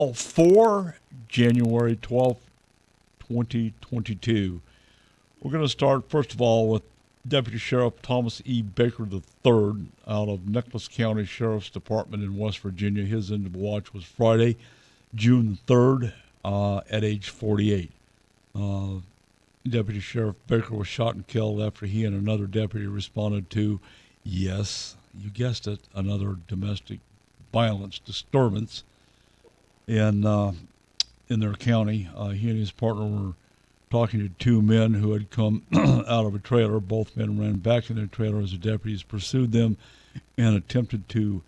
for January 12th, 2022. We're going to start, first of all, with Deputy Sheriff Thomas E. Baker III out of Nicholas County Sheriff's Department in West Virginia. His end of watch was Friday, June 3rd, at age 48. Deputy Sheriff Baker was shot and killed after he and another deputy responded to, yes, you guessed it, another domestic violence disturbance in their county. He and his partner were talking to two men who had come out of a trailer. Both men ran back in their trailer as the deputies pursued them and attempted to,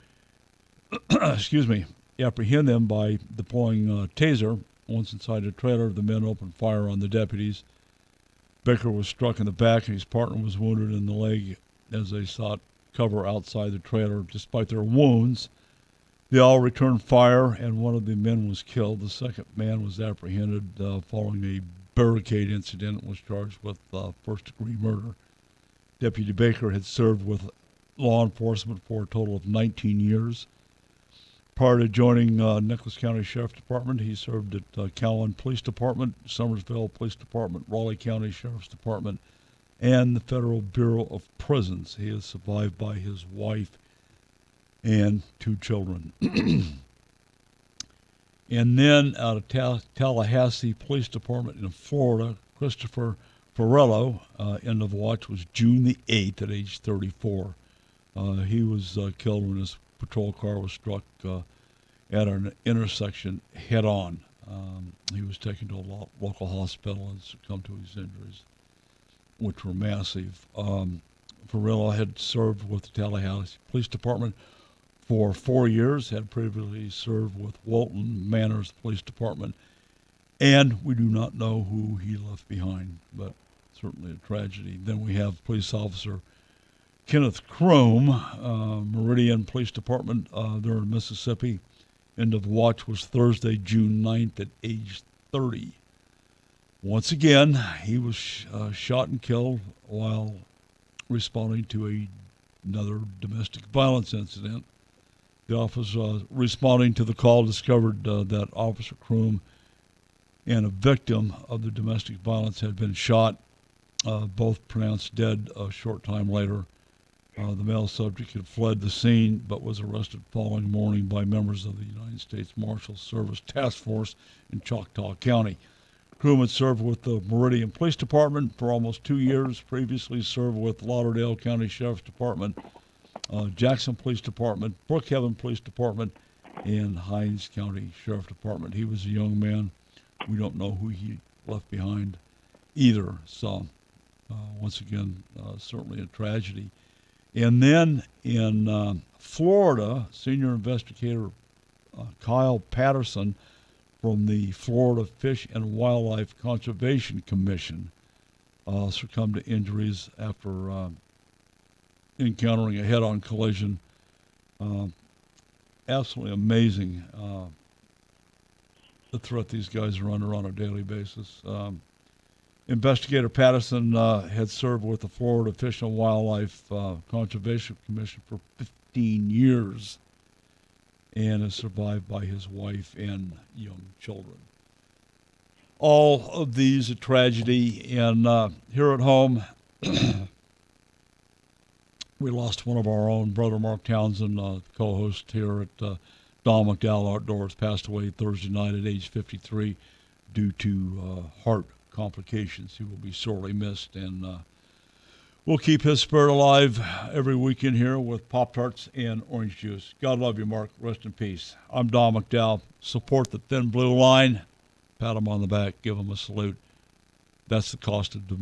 apprehend them by deploying a taser. Once inside the trailer, the men opened fire on the deputies. Baker was struck in the back and his partner was wounded in the leg as they sought cover outside the trailer. Despite their wounds, they all returned fire and one of the men was killed. The second man was apprehended following a barricade incident and was charged with first-degree murder. Deputy Baker had served with law enforcement for a total of 19 years. Prior to joining Nicholas County Sheriff's Department, he served at Cowan Police Department, Summersville Police Department, Raleigh County Sheriff's Department, and the Federal Bureau of Prisons. He is survived by his wife and two children. And then out of Tallahassee Police Department in Florida, Christopher Varela, end of watch was June the 8th at age 34. He was killed when his patrol car was struck at an intersection head-on. He was taken to a local hospital and succumbed to his injuries, which were massive. Varela had served with the Tallahassee Police Department for 4 years, had previously served with Walton Manors Police Department, and we do not know who he left behind, but certainly a tragedy. Then we have police officer Kenneth Crome, Meridian Police Department there in Mississippi. End of watch was Thursday, June 9th at age 30. Once again, he was shot and killed while responding to another domestic violence incident. The officer responding to the call discovered that Officer Crome and a victim of the domestic violence had been shot, both pronounced dead a short time later. The male subject had fled the scene but was arrested following morning by members of the United States Marshal Service Task Force in Choctaw County. Crome had served with the Meridian Police Department for almost 2 years, previously served with Lauderdale County Sheriff's Department, Jackson Police Department, Brookhaven Police Department, and Hinds County Sheriff's Department. He was a young man. We don't know who he left behind either. So, once again, certainly a tragedy. And then in Florida, senior investigator Kyle Patterson from the Florida Fish and Wildlife Conservation Commission succumbed to injuries after encountering a head-on collision. Absolutely amazing the threat these guys are under on a daily basis. Investigator Patterson had served with the Florida Fish and Wildlife Conservation Commission for 15 years and is survived by his wife and young children. All of these a tragedy, and here at home, we lost one of our own, Brother Mark Townsend, co-host here at Don McDowell Outdoors, passed away Thursday night at age 53 due to heart complications. He will be sorely missed, and we'll keep his spirit alive every weekend here with Pop-Tarts and orange juice. God love you, Mark. Rest in peace. I'm Don McDowell. Support the Thin Blue Line. Pat him on the back. Give him a salute. That's the cost of domestic